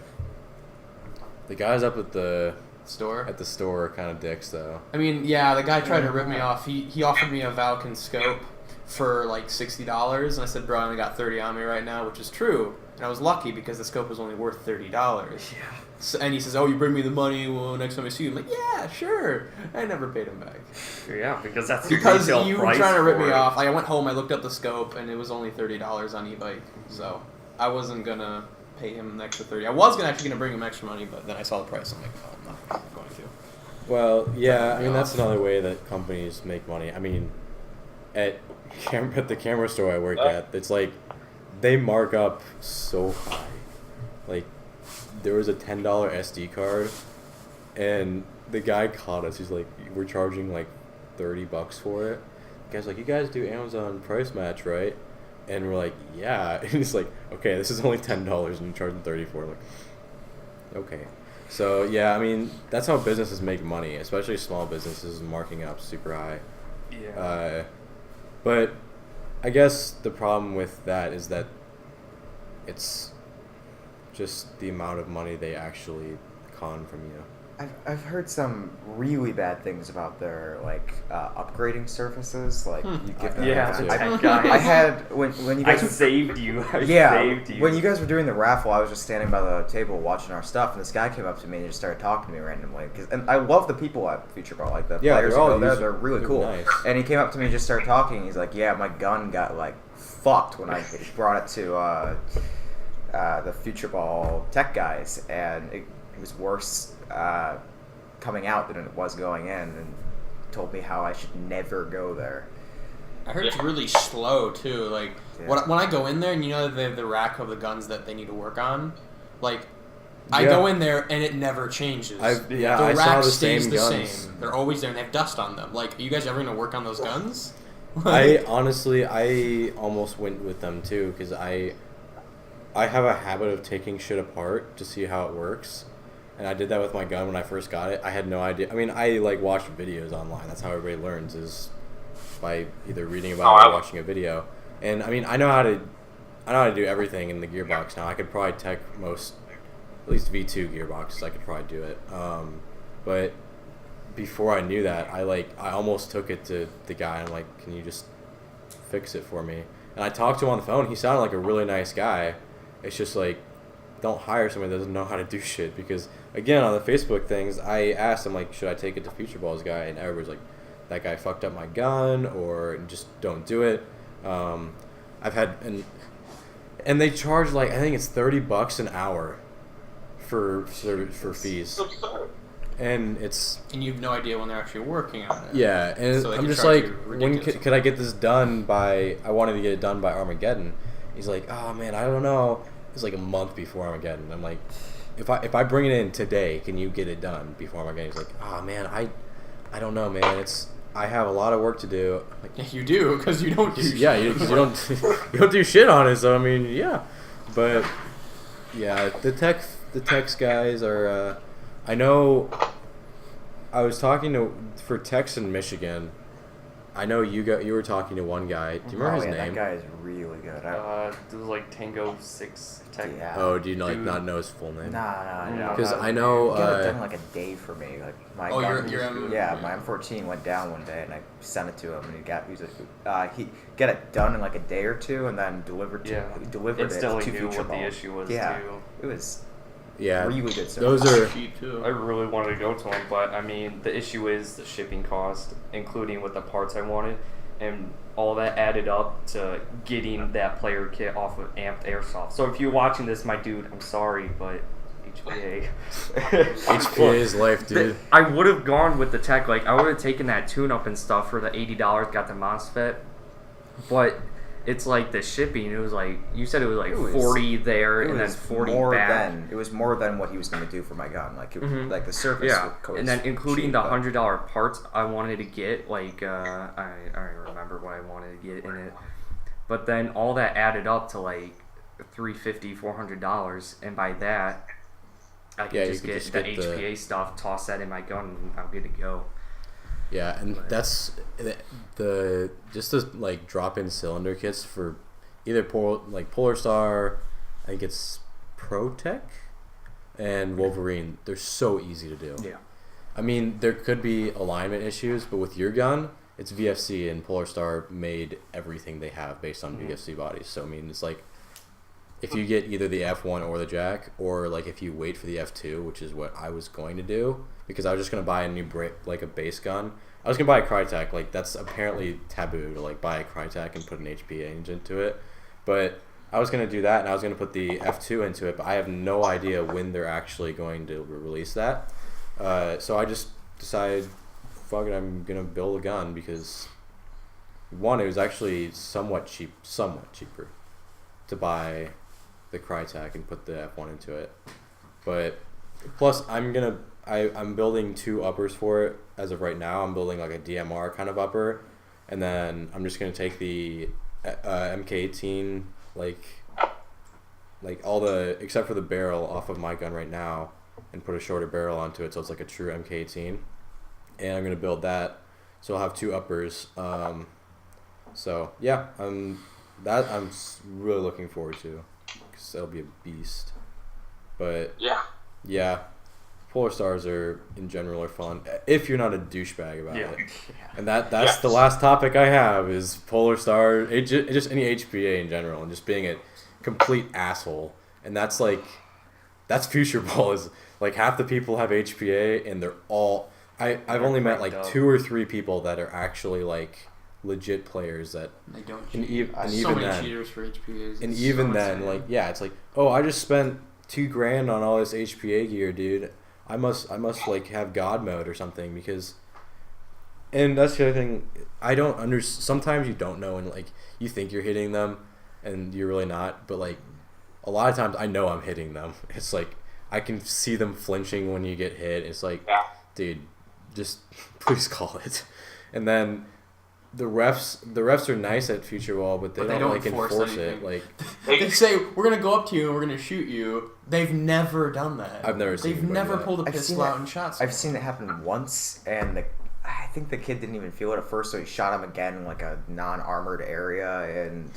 The guys up at the Store. store are kind of dicks though. I mean, yeah, the guy tried to rip me off. He offered me a Valken scope for like $60, and I said, "Bro, I only got 30 on me right now," which is true. And I was lucky because the scope was only worth $30. Yeah. So, and he says, "Oh, you bring me the money. Well, next time I see you." I'm like, "Yeah, sure." I never paid him back Yeah, because that's the because retail you were price trying to rip for me it. off. I went home, I looked up the scope, and it was only $30 on e-bike. So I wasn't gonna pay him an extra 30. I was actually gonna bring him extra money, but then I saw the price. I'm like, "Oh, I'm not going to." Well, yeah, I mean Yeah. that's another way that companies make money. I mean, at the camera store I work at, it's like they mark up so high. Like there was a $10 SD card, and the guy caught us. He's like, "We're charging like $30 for it." The guy's like, "You guys do Amazon price match, right?" And we're like, "Yeah." And he's like, "Okay, this is only $10 and you're charging 30 for it." I'm like, okay. So yeah, I mean that's how businesses make money, especially small businesses marking up super high. Yeah. But I guess the problem with that is that it's just the amount of money they actually con from you. I've heard some really bad things about their upgrading services. Like you give them. Yeah, the I- tech guys. I had when you I guys. saved you. I Yeah, saved you. when you guys were doing the raffle, I was just standing by the table watching our stuff, and this guy came up to me and just started talking to me randomly. And I love the people at Future Ball, like the Yeah, players they're who all go there. user- They're really they're cool. nice. And he came up to me and just started talking. He's like, "Yeah, my gun got fucked when I brought it to the Future Ball tech guys, and it was worse coming out than it was going in." And told me how I should never go there. I heard it's really slow too. Like Yeah. when I go in there and they have the rack of the guns that they need to work on, like I Yeah. go in there and it never changes. I the saw rack the stays same the guns. same. They're always there and they have dust on them. Like, are you guys ever gonna work on those guns? I honestly, I almost went with them too because I have a habit of taking shit apart to see how it works, and I did that with my gun when I first got it. I had no idea. I mean, I watched videos online. That's how everybody learns, is by either reading about it or watching a video. And I mean, I know how to do everything in the gearbox now. I could probably tech most, at least V2 gearboxes. I could probably do it. But before I knew that, I almost took it to the guy. I'm like, can you just fix it for me? And I talked to him on the phone. He sounded like a really nice guy. It's just like, don't hire somebody that doesn't know how to do shit. Because again, on the Facebook things, I asked him like, should I take it to Future Ball's guy? And everybody's like, that guy fucked up my gun, or just don't do it. I've had and they charge I think it's $30 an hour for fees. And it's and you have no idea when they're actually working on it. yeah, and So they I'm can just charge like, you when ridiculous could I get this done by? I wanted to get it done by Armageddon. He's like, oh man, I don't know. It's like a month before Armageddon. I'm like, if I bring it in today, can you get it done before Armageddon? He's like, oh man, I don't know, man. I have a lot of work to do. I'm like, Yeah, you do because you don't do. yeah, shit. you don't you don't do shit on it. So I mean, yeah, but yeah, the techs guys are. I know. I was talking for techs in Michigan. I know you were talking to one guy. Do you remember his name? That guy is really good. It was like Tango 6 Tech. Yeah. Oh, do you Dude. not know his full name? Nah. Because I know. Get it done in like a day for me. Like my Oh, gun, your my M14 went down one day, and I sent it to him, and he get it done in like a day or two, and then delivered Yeah. it Instantly to knew Future what the Ball. issue was Yeah, too. it was Yeah, really good service. those are. cheap too. I really wanted to go to them, but I mean, the issue is the shipping cost, including with the parts I wanted, and all that added up to getting that player kit off of Amped Airsoft. So if you're watching this, my dude, I'm sorry, but HPA. HPA is life, dude. I would have gone with the tech. Like, I would have taken that tune-up and stuff for the $80, got the MOSFET, but it's like the shipping. It was like, you said it was like 40 there and then 40 back. It was more than what he was going to do for my gun. Like, like the surface. Yeah, was and then including cheap, the but- $100 parts I wanted to get, like I don't remember what I wanted to get in it, but then all that added up to like $350, $400, and by that I could Yeah, you just could get just the get the- HPA stuff, toss that in my gun, and I'm good to go. Yeah, and that's the just the like drop-in cylinder kits for either Polar Star, I think it's ProTech, and Wolverine. They're so easy to do. Yeah. I mean, there could be alignment issues, but with your gun, it's VFC, and Polar Star made everything they have based on VFC bodies. So I mean, it's like if you get either the F1 or the Jack, or like if you wait for the F2, which is what I was going to do, because I was just gonna buy a new a base gun. I was gonna buy a Crytek. Like, that's apparently taboo to like buy a Crytek and put an HPA engine to it. But I was gonna do that, and I was gonna put the F2 into it. But I have no idea when they're actually going to release that. So I just decided, fuck it, I'm gonna build a gun because one, it was actually somewhat cheaper to buy the Crytek and put the F1 into it. But plus, I'm building 2 uppers for it as of right now. I'm building like a DMR kind of upper, and then I'm just gonna take the MK18 like all the except for the barrel off of my gun right now, and put a shorter barrel onto it, so it's like a true MK18. And I'm gonna build that, so I'll have 2 uppers. So yeah, I'm really looking forward to, because that'll be a beast. But Yeah. Polar stars are in general are fun if you're not a douchebag about Yeah. it. And that's the last topic I have is polar star, just any HPA in general, and just being a complete asshole. And that's future ball is like half the people have HPA and they're all. I've only met like 2 or 3 people that are actually like legit players that. They don't. And cheat. and so even many then, cheaters for HPAs. and It's even so then, insane. like it's like, oh, I just spent $2,000 on all this HPA gear, dude. I must like have God mode or something because. And that's the other thing. I don't sometimes you don't know, and like you think you're hitting them, and you're really not. But like a lot of times, I know I'm hitting them. It's like I can see them flinching when you get hit. It's like, dude, just please call it. And then the refs are nice at future ball, but they don't like enforce it. Like they say we're gonna go up to you and we're gonna shoot you. They've never done that. I've never seen. They've never that. pulled a I've pistol seen out it- and shot. I've seen it happen once, and I think the kid didn't even feel it at first, so he shot him again in like a non-armored area, and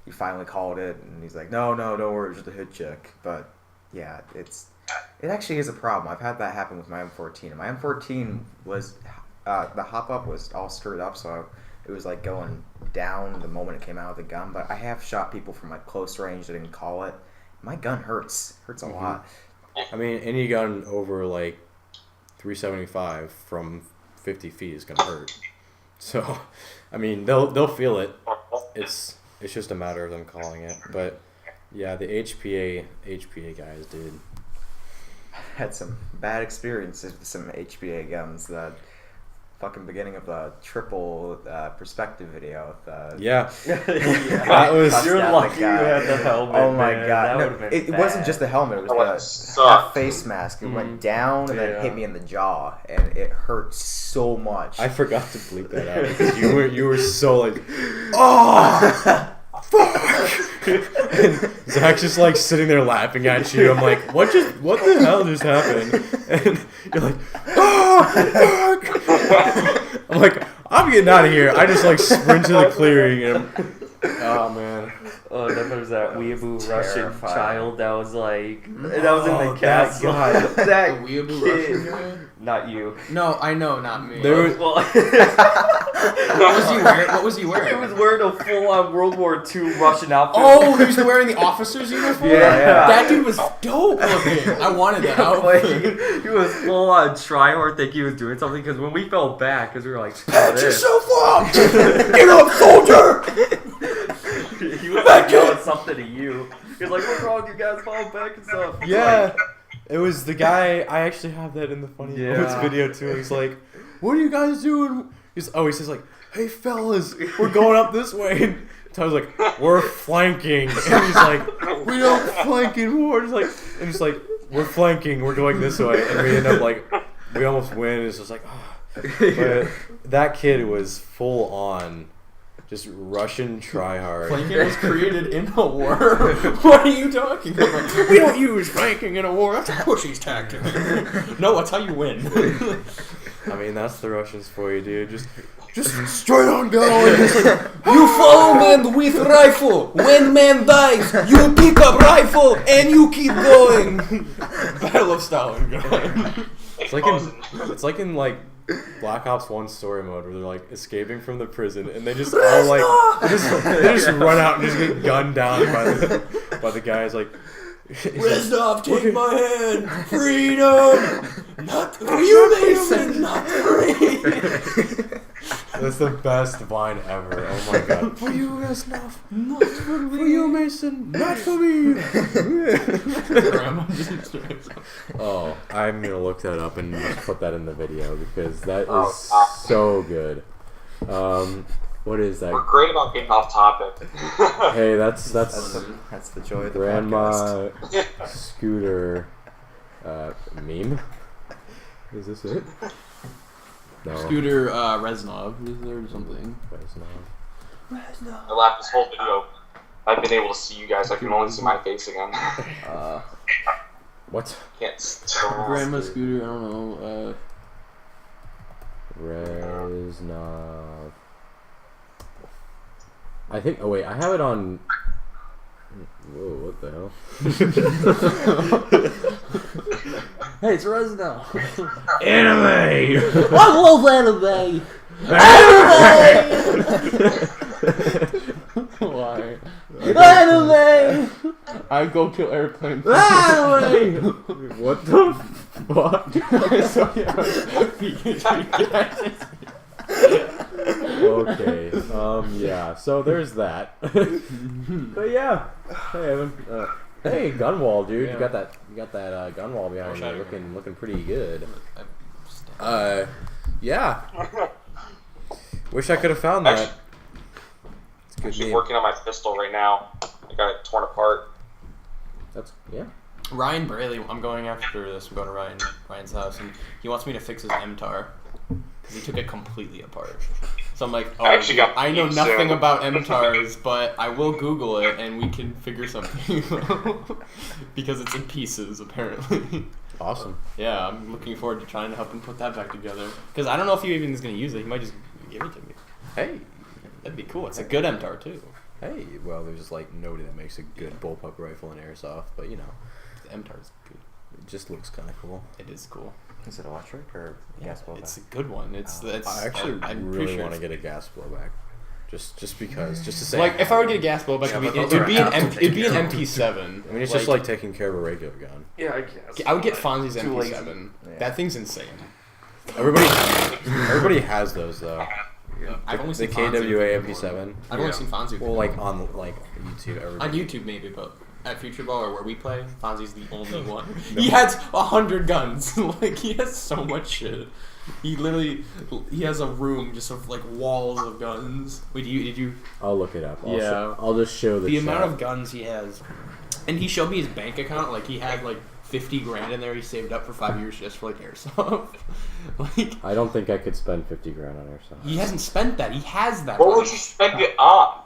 he finally called it, and he's like, no, don't worry, it's just a hit check. But yeah, it actually is a problem. I've had that happen with my M14. And my M14 was the hop up was all screwed up, so it was like going down the moment it came out of the gun. But I have shot people from like close range that didn't call it. My gun hurts a lot. I mean, any gun over like 375 from 50 feet is gonna hurt. So, I mean, they'll feel it. It's just a matter of them calling it. But yeah, the HPA guys, dude. Had some bad experiences with some HPA guns. The fucking beginning of the triple perspective video. Yeah. That was- You're lucky you had the helmet. Oh my man. god! That No, would've been it wasn't bad. just the helmet. It That was would've the sucked. half face mask. It went Mhm. down and then Yeah. hit me in the jaw, and it hurt so much. I forgot to bleep that out because you were so like, oh, fuck. And Zach's just like sitting there laughing at you. I'm like, what the hell just happened? And you're like, oh, fuck. I'm like, I'm getting out of here. I just like sprint to the clearing and oh man. Oh, then there's that weeaboo Russian Terrifying. child that was like, that was in Oh, the that castle. guy. That The weeaboo kid. Russian guy? Not you. No, I know, not me. There was- Well, What was he wearing? he was wearing a full-on World War II Russian outfit. Oh, he was wearing the officer's uniform? Yeah. That dude was dope looking. I wanted that Like, outfit. he was full on tryhard, think he was doing something, because when we fell back, because we were like, Patch this. yourself up! Get up, soldier! He was like yelling something to you. He was like, what's wrong, you guys fall back and stuff. It's Yeah. It was the guy. I actually have that in the funny moments Yeah. video too. He's like, "What are you guys doing?" He says like, "Hey fellas, we're going up this way." And Tyler's like, "We're flanking," and he's like, "We don't flank anymore." It's like, and he's like, "We're flanking. We're going this way," and we end up like, we almost win. It's just like, oh. But that kid was full on. Just Russian tryhard. Flanking was created in a war. What are you talking about? We don't use flanking in a war. That's a pushy's tactic. No, that's how you win. I mean, that's the Russians for you, dude. Just straight on going. You follow man with rifle. When man dies, you pick up rifle and you keep going. Battle of Stalingrad. It's like in like Black Ops 1 story mode where they're like escaping from the prison and they just all like they just run out and just get gunned down by the guys like Reznov, take my hand. Freedom. Not for you, Mason. Not for me. that's the best vine ever. Oh my god. For you, Reznov. Not for me. For you, Mason. Not for me. Oh, I'm gonna look that up and just put that in the video because that is so good. What is We're that? great about getting off topic. Hey, that's That's the joy of the podcast. Grandma Scooter meme. Is this it? No. Scooter Reznov. Is there something? Reznov. I laughed this whole video. I've been able to see you guys. I can only see my face again. What? Can't. Grandma Scooter, I don't know. Reznov. I think. Oh wait, I have it on. Whoa, what the hell? Hey, it's Resno. Anime! I love anime. Why? Anime. I go kill airplanes. Anime! What the fuck? So, Okay. Yeah. So there's that. But yeah. Hey, Evan. Hey, gun wall, dude. Yeah. You got that gun wall behind Wish you, I had looking pretty good. Yeah. Wish I could have found that. It's a good Actually name. working on my pistol right now. I got it torn apart. That's yeah. Ryan Braley, I'm going after this. I'm going to Ryan's house, and he wants me to fix his MTAR because he took it completely apart. So I'm like, oh, I actually got I know beat nothing soon. about MTARs, but I will Google it, and we can figure something out because it's in pieces, apparently. Awesome. Yeah, I'm looking forward to trying to help him put that back together. Because I don't know if he even is going to use it. He might just give it to me. Hey. That'd be cool. It's a good MTAR, too. Hey. Well, there's like nobody that makes a good bullpup rifle in airsoft, but you know, The MTAR's good. it just looks kind of cool. It is cool. Is it electric or Yeah, gas blowback? it's a good one. It's I actually I'm really pretty sure want to it's- get a gas blowback, just because, just to say. Like, if I were to get a gas blowback, Yeah, it'd but those be, are it'd be an absolute MP7. I mean, it's just like taking care of a regular gun. Yeah, I guess. I would get Fonzie's Too lazy. MP7. Yeah. That thing's insane. Everybody has those though. I've only The seen Fonzie KWA with one. MP7. I've only seen Fonzie with Well, one. like on like YouTube, everybody. On YouTube maybe, but at Future Ball or where we play, Fonzie's the only one. He has 100 guns. Like, he has so much shit. He has a room just of like walls of guns. Wait, did you? I'll look it up. Yeah. I'll just show The the amount chat. of guns he has, and he showed me his bank account. Like, he had like 50 grand in there. He saved up for 5 years just for like airsoft. Like, I don't think I could spend 50 grand on airsoft. he hasn't spent that. He has that. What would you spend it on?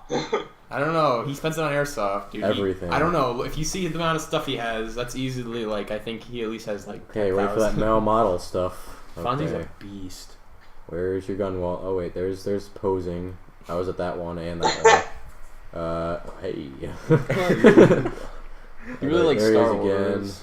I don't know. He spends it on airsoft, dude. Everything. I don't know. If you see the amount of stuff he has, that's easily like I think he at least has like. Okay, wait for that 10,000. male model stuff. Fonzie's Okay. a beast. Where's your gun wall? Oh wait, there's posing. I was at that one and that one. Hey. He really likes There he is Star again. Wars.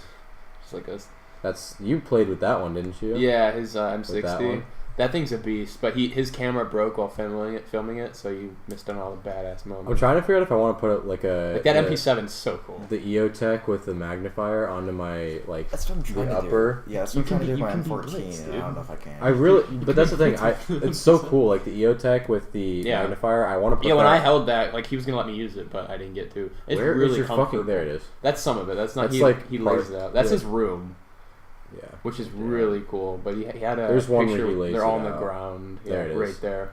Just like us. That's you played with that one, didn't you? Yeah, his With that M60. one? That thing's a beast, but his camera broke while filming it, so you missed on all the badass I'm moments. trying to figure out if I want to put like a Like that MP7's so cool. the EOTech with the magnifier onto my like That's what I'm trying the to upper. do. Yeah, that's You what I'm can trying to do be- with my you can be M14, blitzed, and I don't know if I can. I really, but that's the thing. It's so cool. Like the EOTech with the Yeah. magnifier. I want to put. Yeah, when that, I held that, like he was gonna let me use it, but I didn't get to. It's where is really your comfortable. fucking? There it is. That's some of it. That's not. That's he like he part- lays it out. That's yeah. his room, Yeah. which is really cool. But he had a There's one where picture. he lays They're it all on the out. ground. There yeah, it right is. there.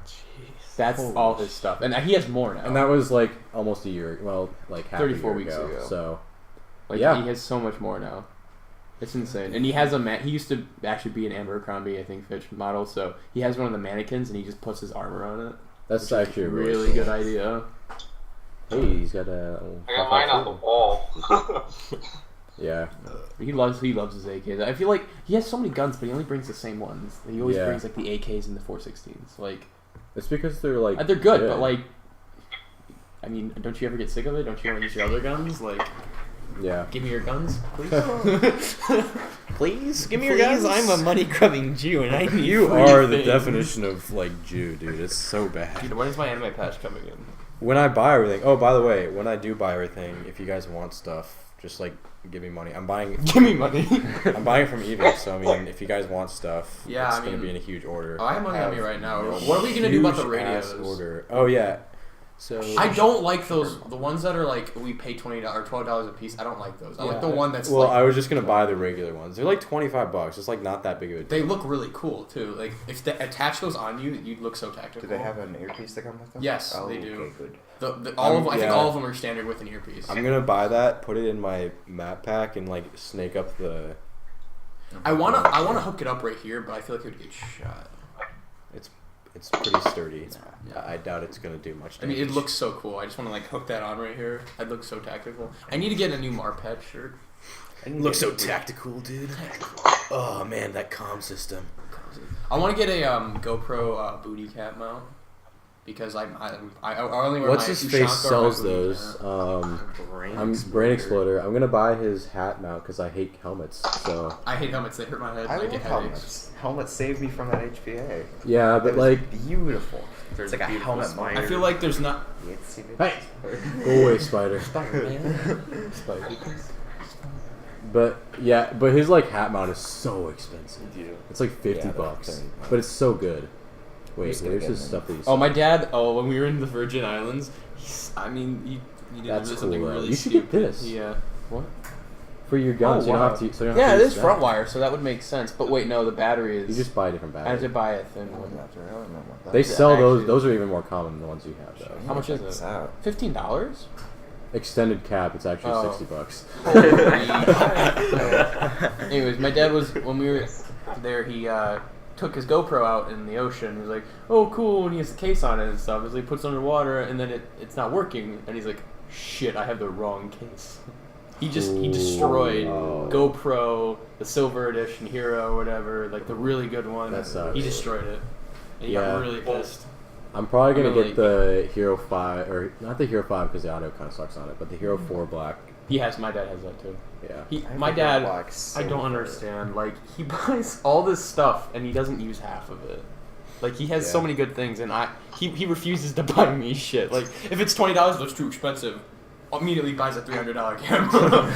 That's Holy all his stuff, and he has more now. And that was like almost a year. Well, like half 34 a year weeks ago. So Like, yeah. he has so much more now. It's insane. And he has he used to actually be an Abercrombie, I think, Fitch model, so he has one of the mannequins and he just puts his armor on it. that's actually a Really good idea. Hey, he's got a. I got mine on the wall. Yeah. He loves his AKs. I feel like he has so many guns, but he only brings the same ones. He always Yeah. brings like the AKs and the 416s. Like, It's because they're like. they're good, but like, I mean, don't you ever get sick of it? Don't you want to use your other guns? Like, Yeah. give me your guns, please. Please give I'm a money grubbing Jew, and I need You free are the things. definition of like Jew, dude. It's so bad. Dude, when is my anime patch coming in? When I buy everything. Oh, by the way, when I do buy everything, if you guys want stuff, just like give me money. I'm buying. Give me money. I'm buying it from eBay. So I mean, if you guys want stuff, Yeah, it's I gonna mean- be in a huge order. Oh, I have money on me have right now. a What are we gonna do about the huge-ass radios? Order. Oh yeah. So I don't like those. The ones that are like we pay $20 or $12 a piece. I don't like those. I like the one that's Well, like I was just gonna buy the regular ones. They're like $25. It's like not that big of a deal. they look really cool too. Like if they attach those on you, you'd look so tactical. Do they have an earpiece that comes with them? Yes, Oh, they do. Okay, good. I think yeah. all of them are standard with an earpiece. I'm gonna buy that, put it in my map pack, and like snake up the. I wanna hook it up right here, but I feel like it would get shot. It's pretty sturdy. Yeah. I doubt it's gonna do much I damage. mean, it looks so cool. I just want to like hook that on right here. I'd look so tactical. I need to get a new Marpet shirt. Looks so tactical, dude. Oh man, that comm system. I want to get a GoPro booty cap mount. because I only wear What's my his face Ushanka or sells my those? I'm Brain Exploder. I'm gonna buy his hat now because I hate helmets. So I hate helmets. They hurt my head. I I love get headaches. helmets. Helmets saved me from that HPA. yeah, but It was like, beautiful. There's It's like a beautiful helmet spiders. I feel like there's not. hey, go away, spider. Spider. But yeah, but his like hat mount is so expensive. It's like $50, Yeah, they're but it's so good. Wait, just gonna where's get his them. stuff that you Oh, my dad. Oh, when we were in the Virgin Islands, he did That's something cool, though. really You should get stupid. this. Yeah. What? for your guns? Oh, you don't wow. have to. So you don't have Yeah, to it use is that. front wire, so that would make sense. But wait, no, the battery is. You just buy a different I battery. have to buy a thin I one. wouldn't have to really know about that. They Yeah, sell those. actually- Those are even more common than the ones you have, though. How much is Check this it? out. $15? Extended cap. It's actually Oh. $60. Anyways, my dad was when we were there. He took his GoPro out in the ocean. He was like, "Oh, cool!" And he has the case on it and stuff. As he puts it underwater, and then it's not working. And he's like, "Shit, I have the wrong case." He destroyed Ooh. GoPro, the Silver Edition Hero, whatever, like the really good one. That sucks. He destroyed it. And he Yeah. got really pissed. I'm probably gonna I'm get like- the Hero 5, or not the Hero 5 because the audio kind of sucks on it, but the Hero 4 Black. My dad has that too. Yeah. My dad, I don't understand. Like, he buys all this stuff and he doesn't use half of it. Like, he has so Yeah. many good things, and he refuses to buy me shit. Like, if it's $20, that's too expensive. Immediately buys a $300 camera.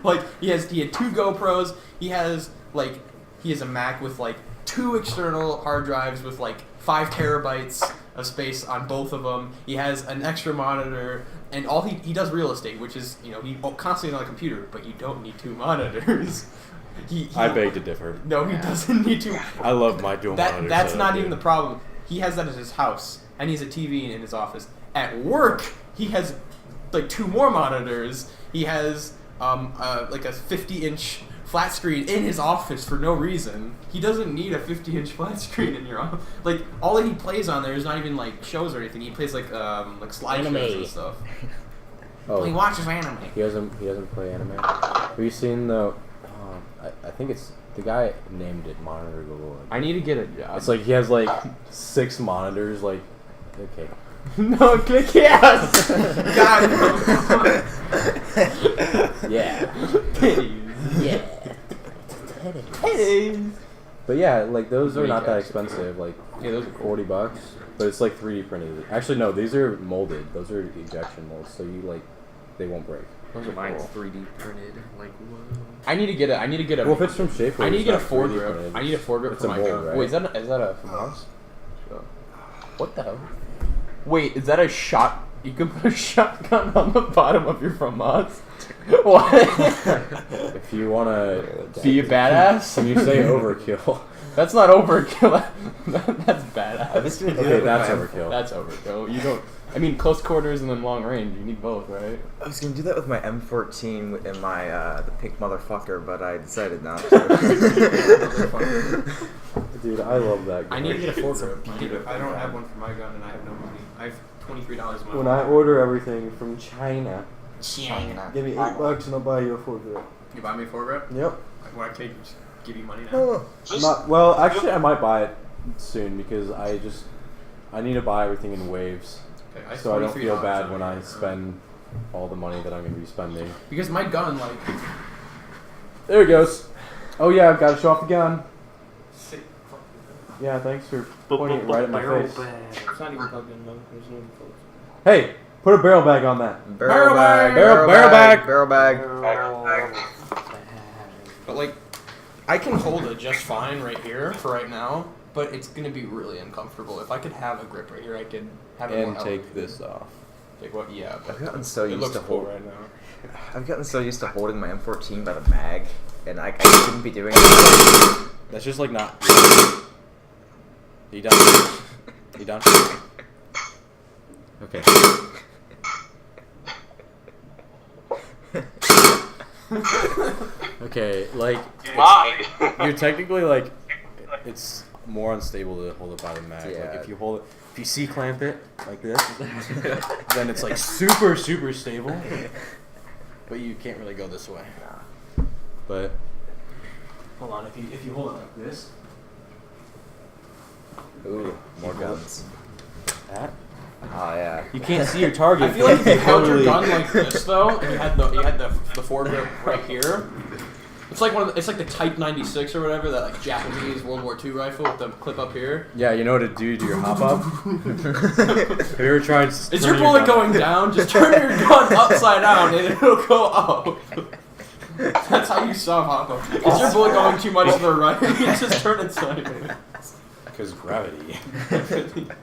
Like, he had 2 GoPros. He has a Mac with like 2 external hard drives with like 5 terabytes of space on both of them. He has an extra monitor, and all he does real estate, which is he constantly on a computer, but you don't need 2 monitors. I beg to differ. No, he doesn't need to. I love my dual monitor. That's setup, not even dude. the problem. He has that at his house, and he has a TV in his office. At work, he has like 2 more monitors. He has like a 50-inch flat screen in his office for no reason. He doesn't need a 50-inch flat screen in your office. Like, all that he plays on there is not even like shows or anything. He plays like slideshows and Anime. stuff. Oh, He watches anime. he doesn't play anime. Have you seen the? I think it's the guy named it Monitor Galore. I need to get a job. It's like he has like 6 monitors. Like, okay. no, click yes. God no. Yeah. Yeah. But yeah, like those are not that Recaps. expensive. Like Yeah, those are cool. $40, but it's like 3D printed. Actually, no, these are molded. Those are ejection molds, so they won't break. Those are Mine's cool. 3D printed. Like, whoa. I need to get a. Well, if it's from Schaefer, I need to it's get a not 3D foregrip. printed. I need a foregrip It's for a my mold, gun. right? Wait, is that a from ours? What the hell? Wait, is that a shot? You can put a shotgun on the bottom of your FROMAS? What? If you wanna Be a badass? Can you say overkill? That's not overkill. That's badass. Okay, that's overkill. That's overkill. You don't. I mean, close quarters and then long range. You need both, right? I was gonna do that with my M14 and my the pink motherfucker, but I decided not to. Dude, I love that gun. I need to get a foregrip. I don't have one for my gun, and I have no money. I have $23 in my When I order everything from China, China. give me $8 and I'll buy you a foregrip. You buy me a foregrip? Yep. Why can't you just give you money now? Well, actually, I might buy it soon because I need to buy everything in waves, Okay, have so I don't feel $23 bad on when it. I spend all the money that I'm gonna be spending. Because my gun, like, There it goes. Oh yeah, I've got to show off the gun. Yeah, thanks for pointing it right at my face. it's not even plugged in though. There's no focus. Hey, put a barrel bag on that. Barrel bag, Barrel bag. barrel bag. But like, I can hold it just fine right here for right now. But it's gonna be really uncomfortable. If I could have a grip right here, I could have it And more take elevated. this off. Like what? Yeah. But I've gotten so it used looks to cool hold. right now. I've gotten so used to holding my M14 by the mag, and I shouldn't be doing it. That's just like not. You done? You done? Okay. Okay, like Mine. you're technically like it's more unstable to hold it by the mag. Yeah. Like if you C clamp it like this, then it's like super stable. But you can't really go this way. But hold on, if you hold it like this, Ooh, more guns. that Oh yeah. You can't see your target. I feel like if you held your Totally- gun like this though, and you had the foregrip right here, it's like it's like the Type 96 or whatever, that like Japanese World War II rifle with the clip up here. Yeah, you know what to do to your hop up? Have you ever tried? Is your bullet going down? Just turn your gun upside down and it'll go up. That's how you solve hop up. Is your bullet going too much to the right? You just turn it sideways. Because gravity.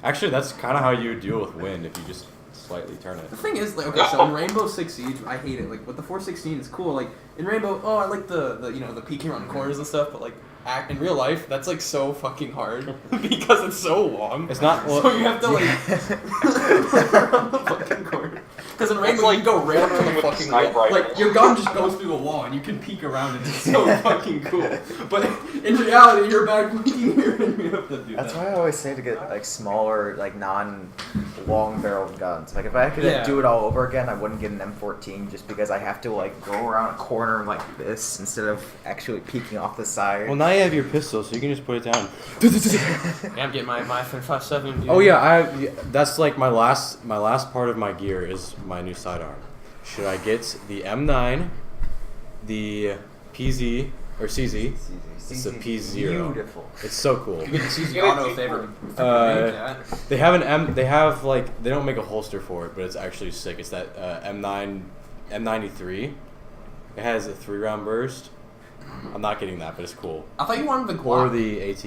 Actually, that's kind of how you would deal with wind if you just slightly turn it. The thing is, like, okay, so in Rainbow Six Siege, I hate it. Like, with the 416, it's cool. Like, in Rainbow, I like the you know, the peeking around corners and stuff, but, like, in real life, that's, like, so fucking hard because it's so long. It's not. Well, So you have to, like, around the fucking corner. Because in Rainbow, you can go right up to the with the fucking sniper wall. rifle. Like, your gun just goes through the wall, and you can peek around it. It's so fucking cool. But in reality, you're back peeking here, and you have to do That's that. why I always say to get like smaller, like non-long barreled guns. Like if I could Yeah. do it all over again, I wouldn't get an M14 just because I have to like go around a corner like this instead of actually peeking off the side. well, now you have your pistol, so you can just put it down. Yeah, I'm getting my 5.57, dude. Oh yeah, that's like my last part of my gear is my new sidearm. Should I get the M9, the PZ or CZ? It's a P0. Beautiful. It's so cool. You get the CZ Auto favorite. They have an M. They have like they don't make a holster for it, but it's actually sick. It's that M93. It has a 3-round burst. I'm not getting that, but it's cool. I thought you wanted the Glock. Or the AT.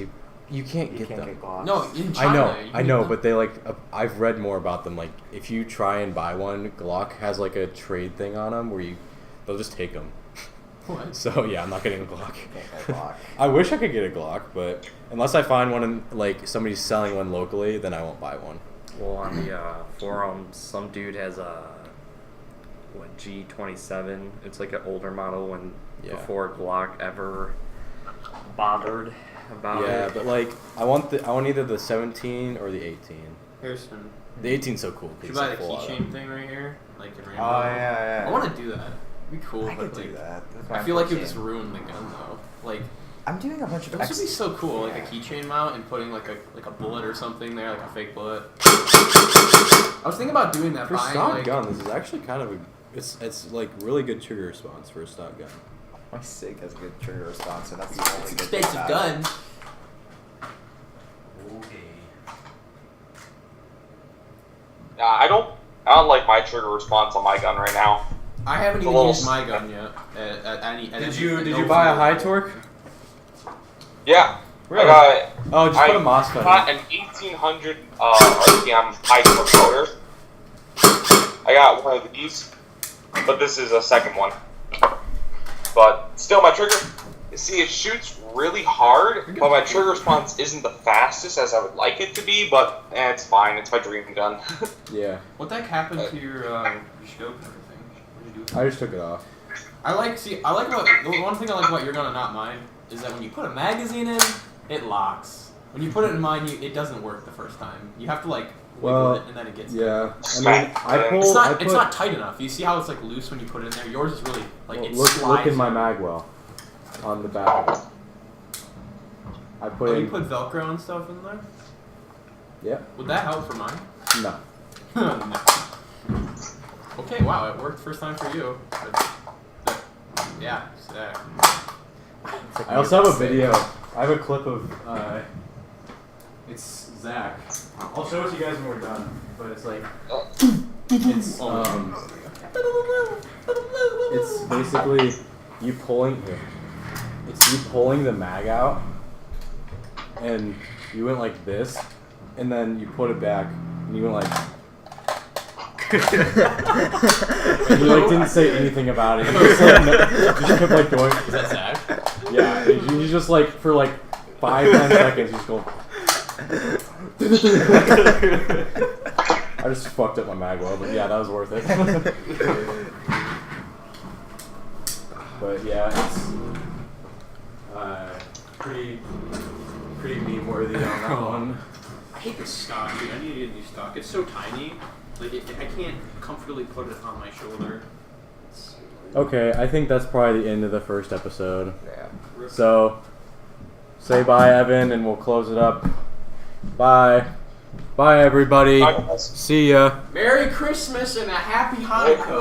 You can't get them. Glocks. No, in China. I know, but they like. I've read more about them. Like, if you try and buy one, Glock has like a trade thing on them where they'll just take them. What? So yeah, I'm not getting a Glock. Can't get a Glock. I wish I could get a Glock, but unless I find one and like somebody's selling one locally, then I won't buy one. Well, on the forums, some dude has a G27. It's like an older model when before Glock ever bothered about Yeah, it. but like I want either the 17 or the 18. Harrison, The 18's so cool. 'cause should you it's buy a the full auto. keychain thing right here? Like in Rainbow? Oh yeah. I want to do that. It'd be cool, I but could like, do that. That's I my feel like it would 14. just ruin the gun though. Like, I'm doing a bunch of. it would be so cool, like a keychain mount and putting like a bullet or something there, like a fake bullet. I was thinking about doing that. For buying, stock like, gun, this is actually kind of it's like really good trigger response for a stock gun. My SIG has a good trigger response, and that's the only good thing expensive about it. gun. I don't like my trigger response on my gun right now. I haven't It's a even little used my gun yet. At any. Did you buy a high torque? Yeah. Really? I Oh, just put a got MOSFET. an 1800 RPM high torque motor. I got one of these, but this is a second one. But still, my trigger. See, it shoots really hard, but my trigger response isn't the fastest as I would like it to be. But it's fine. It's my dream gun. Yeah, What the heck happened to your scope and everything? What did you do? I just took it off. I like what the one thing I like about your gun and not mine is that when you put a magazine in, it locks. When you put it in mine, it doesn't work the first time. You have to like wiggle Well, it and then it gets. Yeah, I mean, Smack. I pulled. It's I not. put, It's not tight enough. You see how it's like loose when you put it in there. Yours is really like well, it look slides. in my magwell on the back of it. I put Oh, in. you put Velcro and stuff in there. Yeah. Would that help for mine? No. No. Okay. Wow, it worked first time for you. Yeah. Sick. I also have a video. I have a clip of. It's Zach. I'll show it to you guys when we're done. But it's like. It's It's basically you pulling. It's you pulling the mag out, and you went like this, and then you put it back, and you went like. And you like didn't say anything about it. You just, like, just kept like going. Is that Zach? Yeah, you just like for like 5-10 seconds you just go. I just fucked up my magwell, but yeah, that was worth it. But yeah, it's pretty meme worthy on that one. I hate this stock, dude. I need to get a new stock. It's so tiny. Like I can't comfortably put it on my shoulder. Okay, I think that's probably the end of the first episode. Yeah. So, say bye, Evan, and we'll close it up. Bye. Bye, everybody. Bye, guys. See ya. Merry Christmas and a happy Hanukkah.